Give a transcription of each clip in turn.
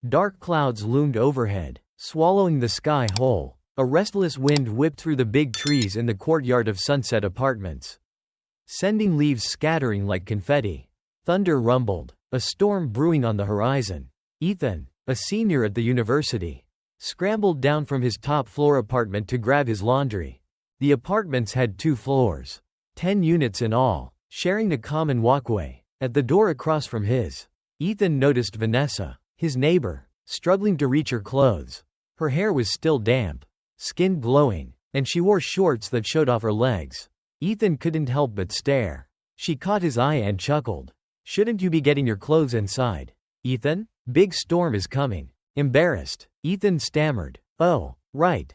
Dark clouds loomed overhead, swallowing the sky whole. A restless wind whipped through the big trees in the courtyard of Sunset Apartments, sending leaves scattering like confetti. Thunder rumbled, a storm brewing on the horizon. Ethan, a senior at the university, scrambled down from his top-floor apartment to grab his laundry. The apartments had 2 floors, 10 units in all, sharing a common walkway. At the door across from his, Ethan noticed Vanessa, his neighbor, struggling to reach her clothes. Her hair was still damp, skin glowing, and she wore shorts that showed off her legs. Ethan couldn't help but stare. She caught his eye and chuckled. "Shouldn't you be getting your clothes inside, Ethan? Big storm is coming." Embarrassed, Ethan stammered, "Oh, right,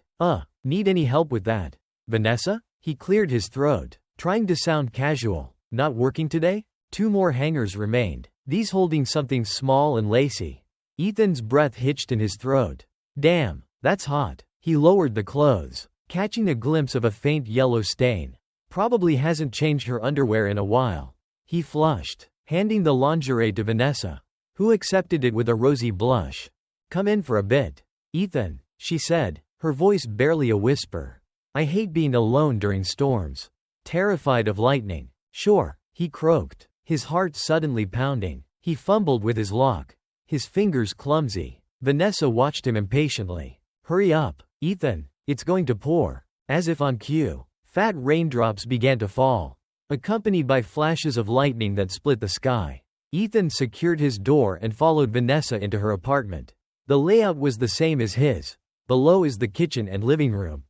need any help with that, Vanessa?" He cleared his throat, trying to sound casual. "Not working today?" 2 more hangers remained, these holding something small and lacy. Ethan's breath hitched in his throat. "Damn, that's hot." He lowered the clothes, catching a glimpse of a faint yellow stain. Probably hasn't changed her underwear in a while. He flushed, handing the lingerie to Vanessa, who accepted it with a rosy blush. "Come in for a bit, Ethan," she said, her voice barely a whisper. "I hate being alone during storms." Terrified of lightning. "Sure," he croaked, his heart suddenly pounding. He fumbled with his lock, his fingers clumsy. Vanessa watched him impatiently. "Hurry up, Ethan, it's going to pour." As if on cue, fat raindrops began to fall, accompanied by flashes of lightning that split the sky. Ethan secured his door and followed Vanessa into her apartment. The layout was the same as his. Below is the kitchen and living room.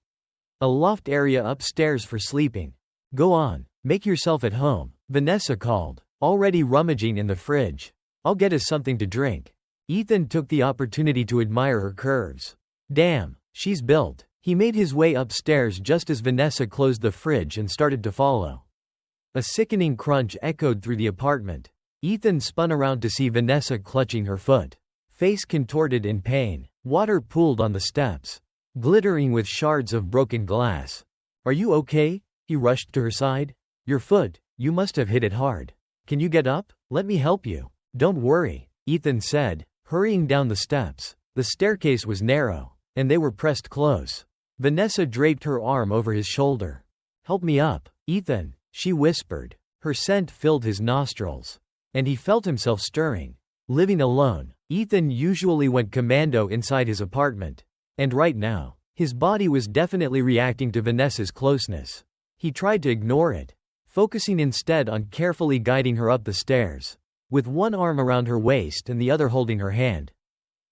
A loft area upstairs for sleeping. "Go on, make yourself at home," Vanessa called, already rummaging in the fridge. "I'll get us something to drink." Ethan took the opportunity to admire her curves. "Damn, she's built." He made his way upstairs just as Vanessa closed the fridge and started to follow. A sickening crunch echoed through the apartment. Ethan spun around to see Vanessa clutching her foot, face contorted in pain. Water pooled on the steps, glittering with shards of broken glass. "Are you okay?" He rushed to her side. "Your foot, you must have hit it hard. Can you get up? Let me help you." "Don't worry," Ethan said, hurrying down the steps. The staircase was narrow, and they were pressed close. Vanessa draped her arm over his shoulder. "Help me up, Ethan," she whispered. Her scent filled his nostrils, and he felt himself stirring. Living alone, Ethan usually went commando inside his apartment, and right now, his body was definitely reacting to Vanessa's closeness. He tried to ignore it, focusing instead on carefully guiding her up the stairs, with one arm around her waist and the other holding her hand.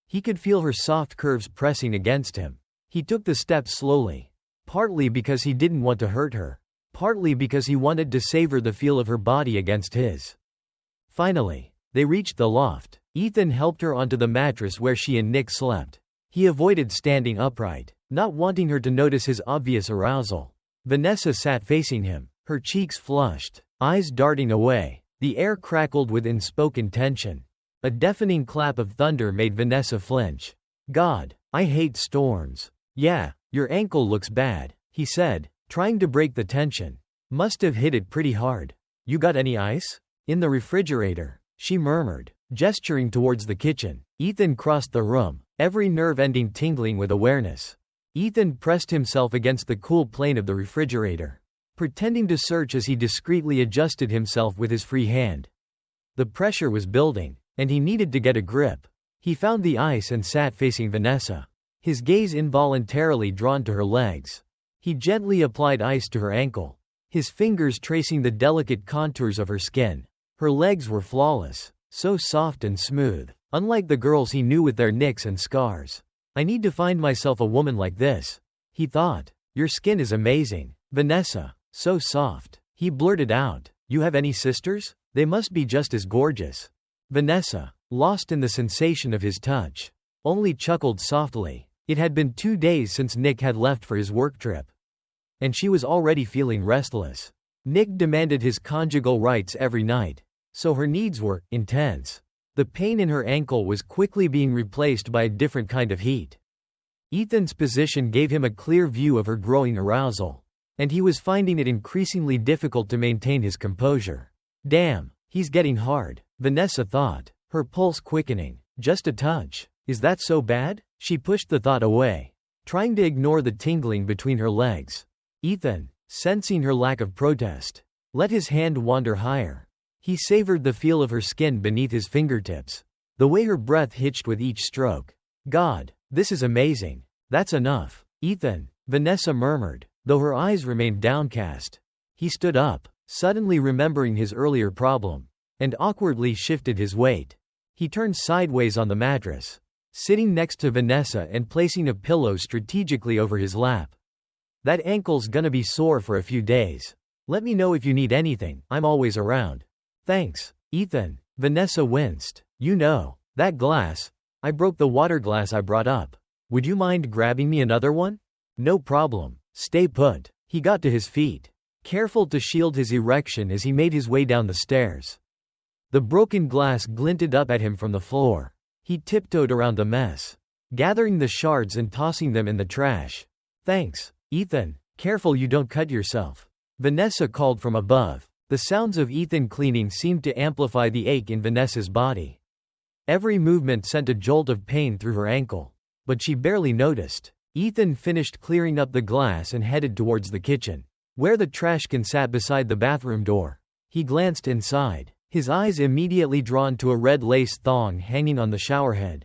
He could feel her soft curves pressing against him. He took the steps slowly, partly because he didn't want to hurt her, partly because he wanted to savor the feel of her body against his. Finally, they reached the loft. Ethan helped her onto the mattress where she and Nick slept. He avoided standing upright, not wanting her to notice his obvious arousal. Vanessa sat facing him, her cheeks flushed, eyes darting away. The air crackled with unspoken tension. A deafening clap of thunder made Vanessa flinch. "God, I hate storms." "Yeah, your ankle looks bad," he said, trying to break the tension. "Must have hit it pretty hard. You got any ice?" "In the refrigerator," she murmured, gesturing towards the kitchen. Ethan crossed the room, every nerve ending tingling with awareness. Ethan pressed himself against the cool plane of the refrigerator, pretending to search as he discreetly adjusted himself with his free hand. The pressure was building, and he needed to get a grip. He found the ice and sat facing Vanessa, his gaze involuntarily drawn to her legs. He gently applied ice to her ankle, his fingers tracing the delicate contours of her skin. Her legs were flawless, so soft and smooth, unlike the girls he knew with their nicks and scars. "I need to find myself a woman like this," he thought. "Your skin is amazing, Vanessa, so soft." He blurted out, "You have any sisters? They must be just as gorgeous." Vanessa, lost in the sensation of his touch, only chuckled softly. It had been 2 days since Nick had left for his work trip, and she was already feeling restless. Nick demanded his conjugal rights every night, so her needs were intense. The pain in her ankle was quickly being replaced by a different kind of heat. Ethan's position gave him a clear view of her growing arousal, and he was finding it increasingly difficult to maintain his composure. "Damn, he's getting hard," Vanessa thought, her pulse quickening. "Just a touch, Is that so bad? She pushed the thought away, trying to ignore the tingling between her legs. Ethan, sensing her lack of protest, let his hand wander higher. He savored the feel of her skin beneath his fingertips, the way her breath hitched with each stroke. God, this is amazing. That's enough. Ethan, Vanessa murmured, though her eyes remained downcast. He stood up, suddenly remembering his earlier problem, and awkwardly shifted his weight. He turned sideways on the mattress, sitting next to Vanessa and placing a pillow strategically over his lap. That ankle's gonna be sore for a few days. Let me know if you need anything, I'm always around. Thanks, Ethan. Vanessa winced. You know, that glass. I broke the water glass I brought up. Would you mind grabbing me another one? No problem. Stay put. He got to his feet, careful to shield his erection as he made his way down the stairs. The broken glass glinted up at him from the floor. He tiptoed around the mess, gathering the shards and tossing them in the trash. Thanks, Ethan. Careful you don't cut yourself. Vanessa called from above. The sounds of Ethan cleaning seemed to amplify the ache in Vanessa's body. Every movement sent a jolt of pain through her ankle, but she barely noticed. Ethan finished clearing up the glass and headed towards the kitchen, where the trash can sat beside the bathroom door. He glanced inside, his eyes immediately drawn to a red lace thong hanging on the showerhead.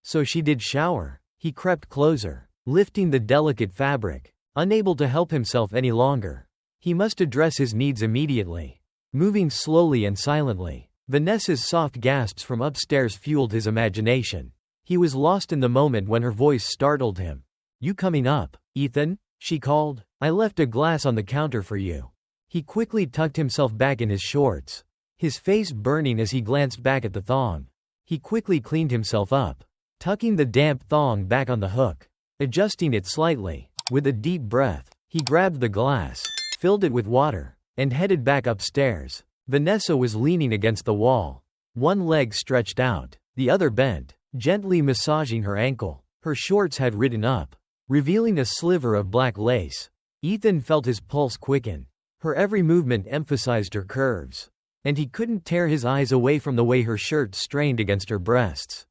So she did shower. He crept closer, lifting the delicate fabric, unable to help himself any longer. He must address his needs immediately. Moving slowly and silently, Vanessa's soft gasps from upstairs fueled his imagination. He was lost in the moment when her voice startled him. You coming up, Ethan? She called. I left a glass on the counter for you. He quickly tucked himself back in his shorts, his face burning as he glanced back at the thong. He quickly cleaned himself up, tucking the damp thong back on the hook, adjusting it slightly. With a deep breath, he grabbed the glass, filled it with water, and headed back upstairs. Vanessa was leaning against the wall, one leg stretched out, the other bent, gently massaging her ankle. Her shorts had ridden up, revealing a sliver of black lace. Ethan felt his pulse quicken. Her every movement emphasized her curves, and he couldn't tear his eyes away from the way her shirt strained against her breasts.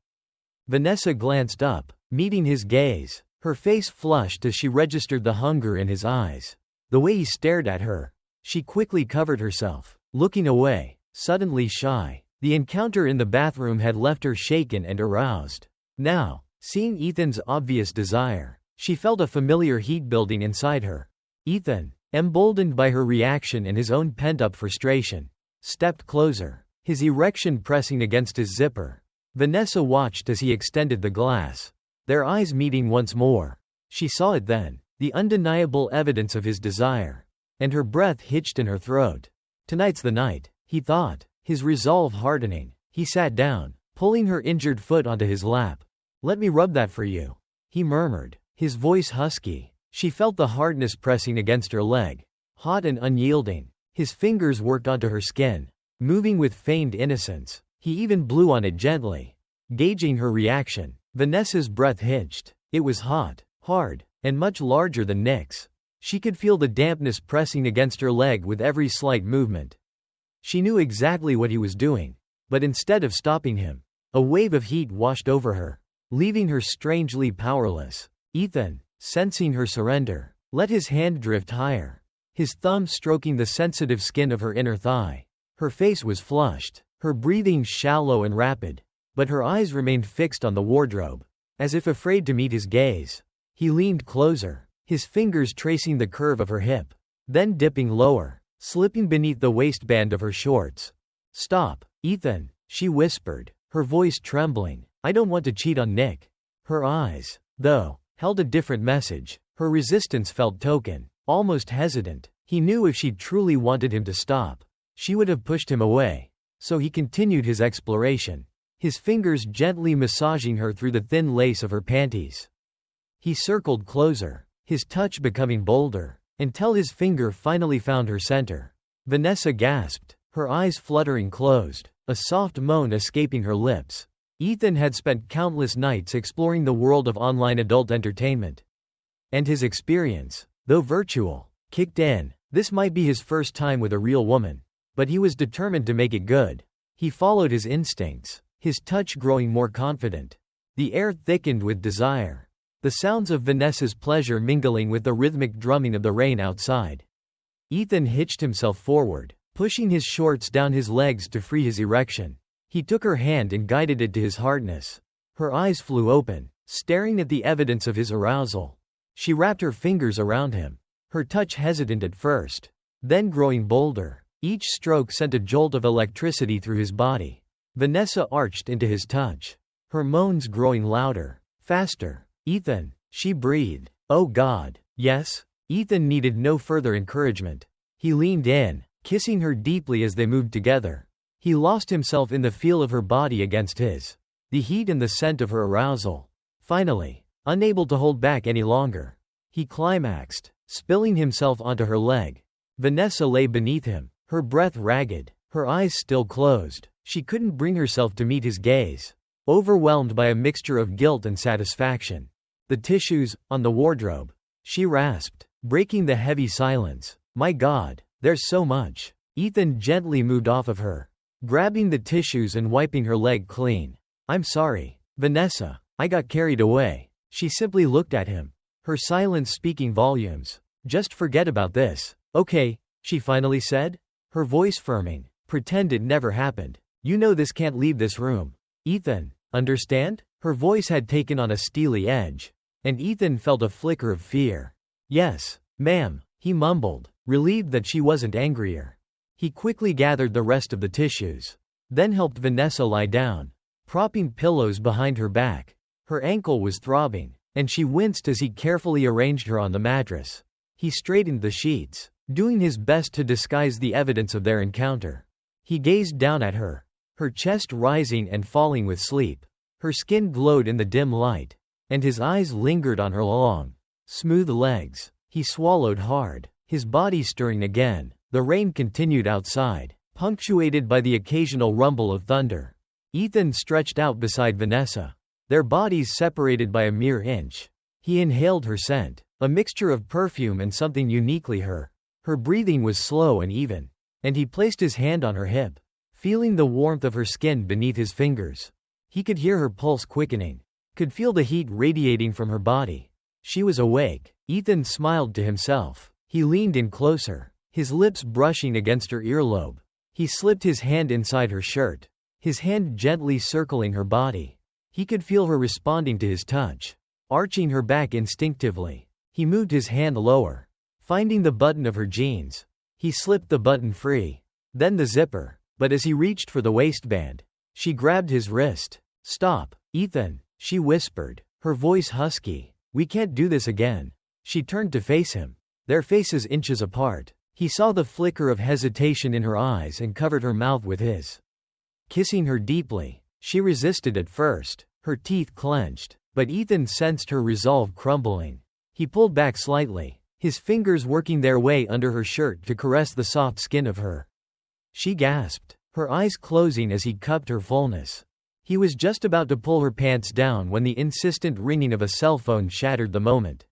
Vanessa glanced up, meeting his gaze. Her face flushed as she registered the hunger in his eyes, the way he stared at her. She quickly covered herself, looking away, suddenly shy. The encounter in the bathroom had left her shaken and aroused. Now, seeing Ethan's obvious desire, she felt a familiar heat building inside her. Ethan, emboldened by her reaction and his own pent-up frustration, stepped closer, his erection pressing against his zipper. Vanessa watched as he extended the glass, their eyes meeting once more. She saw it then, the undeniable evidence of his desire, and her breath hitched in her throat. Tonight's the night, he thought, his resolve hardening. He sat down, pulling her injured foot onto his lap. Let me rub that for you, he murmured, his voice husky. She felt the hardness pressing against her leg, hot and unyielding. His fingers worked onto her skin, moving with feigned innocence. He even blew on it gently, gauging her reaction. Vanessa's breath hitched. It was hot, hard, and much larger than Nick's. She could feel the dampness pressing against her leg with every slight movement. She knew exactly what he was doing, but instead of stopping him, a wave of heat washed over her, leaving her strangely powerless. Ethan, sensing her surrender, let his hand drift higher, his thumb stroking the sensitive skin of her inner thigh. Her face was flushed, her breathing shallow and rapid, but her eyes remained fixed on the wardrobe, as if afraid to meet his gaze. He leaned closer, his fingers tracing the curve of her hip, then dipping lower, slipping beneath the waistband of her shorts. Stop, Ethan, she whispered, her voice trembling. I don't want to cheat on Nick. Her eyes, though, held a different message. Her resistance felt token, almost hesitant. He knew if she truly wanted him to stop, she would have pushed him away. So he continued his exploration, his fingers gently massaging her through the thin lace of her panties. He circled closer, his touch becoming bolder, until his finger finally found her center. Vanessa gasped, her eyes fluttering closed, a soft moan escaping her lips. Ethan had spent countless nights exploring the world of online adult entertainment, and his experience, though virtual, kicked in. This might be his first time with a real woman, but he was determined to make it good. He followed his instincts, his touch growing more confident, The air thickened with desire. The sounds of Vanessa's pleasure mingling with the rhythmic drumming of the rain outside. Ethan hitched himself forward, pushing his shorts down his legs to free his erection. He took her hand and guided it to his hardness. Her eyes flew open, staring at the evidence of his arousal. She wrapped her fingers around him, her touch hesitant at first, then growing bolder. Each stroke sent a jolt of electricity through his body. Vanessa arched into his touch, her moans growing louder, faster. "Ethan," she breathed. "Oh God, yes?" Ethan needed no further encouragement. He leaned in, kissing her deeply as they moved together. He lost himself in the feel of her body against his, the heat and the scent of her arousal. Finally, unable to hold back any longer, he climaxed, spilling himself onto her leg. Vanessa lay beneath him, her breath ragged, her eyes still closed. She couldn't bring herself to meet his gaze, overwhelmed by a mixture of guilt and satisfaction. "The tissues, on the wardrobe," she rasped, breaking the heavy silence. "My God, there's so much." Ethan gently moved off of her, grabbing the tissues and wiping her leg clean. "I'm sorry, Vanessa, I got carried away." She simply looked at him, her silence speaking volumes. "Just forget about this, okay?" she finally said, her voice firming. "Pretend it never happened. You know this can't leave this room. Ethan, understand?" Her voice had taken on a steely edge, and Ethan felt a flicker of fear. "Yes, ma'am," he mumbled, relieved that she wasn't angrier. He quickly gathered the rest of the tissues, then helped Vanessa lie down, propping pillows behind her back. Her ankle was throbbing, and she winced as he carefully arranged her on the mattress. He straightened the sheets, doing his best to disguise the evidence of their encounter. He gazed down at her, her chest rising and falling with sleep. Her skin glowed in the dim light, and his eyes lingered on her long, smooth legs. He swallowed hard, his body stirring again. The rain continued outside, punctuated by the occasional rumble of thunder. Ethan stretched out beside Vanessa, their bodies separated by a mere inch. He inhaled her scent, a mixture of perfume and something uniquely her. Her breathing was slow and even, and he placed his hand on her hip, feeling the warmth of her skin beneath his fingers. He could hear her pulse quickening, could feel the heat radiating from her body. She was awake. Ethan smiled to himself. He leaned in closer, his lips brushing against her earlobe. He slipped his hand inside her shirt, his hand gently circling her body. He could feel her responding to his touch, arching her back instinctively. He moved his hand lower, finding the button of her jeans. He slipped the button free, then the zipper, but as he reached for the waistband, she grabbed his wrist. "Stop, Ethan," she whispered, her voice husky. "We can't do this again." She turned to face him, their faces inches apart. He saw the flicker of hesitation in her eyes and covered her mouth with his, kissing her deeply. She resisted at first, her teeth clenched, but Ethan sensed her resolve crumbling. He pulled back slightly, his fingers working their way under her shirt to caress the soft skin of her. She gasped, her eyes closing as he cupped her fullness. He was just about to pull her pants down when the insistent ringing of a cell phone shattered the moment.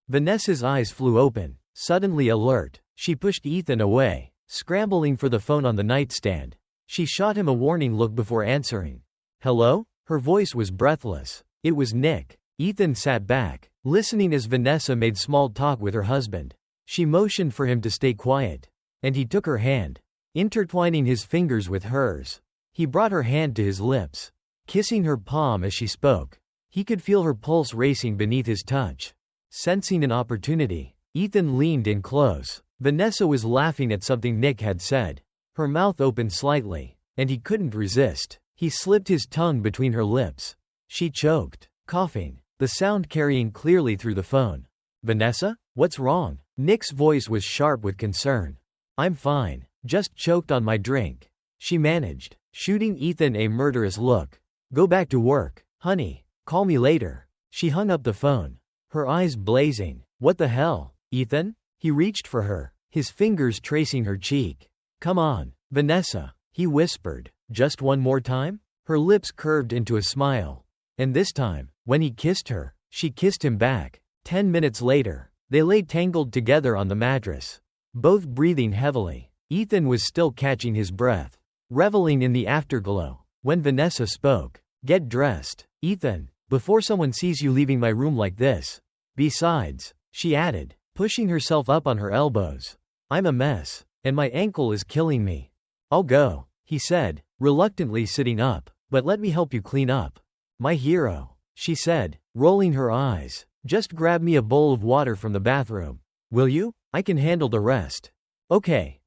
Vanessa's eyes flew open, suddenly alert. She pushed Ethan away, scrambling for the phone on the nightstand. She shot him a warning look before answering. "Hello?" Her voice was breathless. It was Nick. Ethan sat back, listening as Vanessa made small talk with her husband. She motioned for him to stay quiet, and he took her hand, intertwining his fingers with hers. He brought her hand to his lips, kissing her palm as she spoke. He could feel her pulse racing beneath his touch. Sensing an opportunity, Ethan leaned in close. Vanessa was laughing at something Nick had said. Her mouth opened slightly, and he couldn't resist. He slipped his tongue between her lips. She choked, coughing, the sound carrying clearly through the phone. "Vanessa, what's wrong?" Nick's voice was sharp with concern. "I'm fine, just choked on my drink," she managed, shooting Ethan a murderous look. "Go back to work, honey. Call me later." She hung up the phone, her eyes blazing. "What the hell, Ethan?" He reached for her, his fingers tracing her cheek. "Come on, Vanessa," he whispered. "Just one more time?" Her lips curved into a smile. And this time, when he kissed her, she kissed him back. 10 minutes later, they lay tangled together on the mattress, both breathing heavily. Ethan was still catching his breath, reveling in the afterglow, when Vanessa spoke. "Get dressed, Ethan." Before someone sees you leaving my room like this. Besides, she added, pushing herself up on her elbows, I'm a mess, and my ankle is killing me. I'll go, he said, reluctantly sitting up, but let me help you clean up. My hero, she said, rolling her eyes. Just grab me a bowl of water from the bathroom. Will you? I can handle the rest. Okay,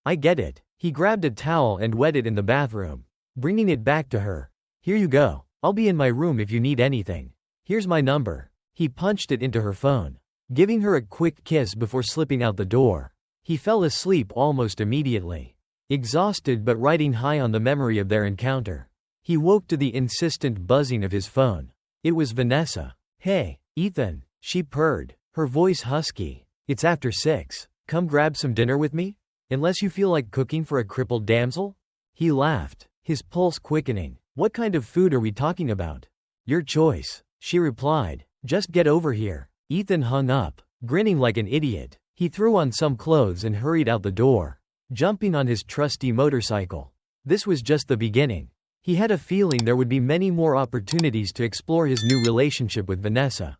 I get it. He grabbed a towel and wet it in the bathroom, bringing it back to her. Here you go. I'll be in my room if you need anything. Here's my number. He punched it into her phone, giving her a quick kiss before slipping out the door. He fell asleep almost immediately, exhausted but riding high on the memory of their encounter. He woke to the insistent buzzing of his phone. It was Vanessa. Hey, Ethan, she purred, her voice husky. It's after 6. Come grab some dinner with me? Unless you feel like cooking for a crippled damsel? He laughed, his pulse quickening. What kind of food are we talking about? Your choice, she replied. Just get over here. Ethan hung up, grinning like an idiot. He threw on some clothes and hurried out the door, jumping on his trusty motorcycle. This was just the beginning. He had a feeling there would be many more opportunities to explore his new relationship with Vanessa.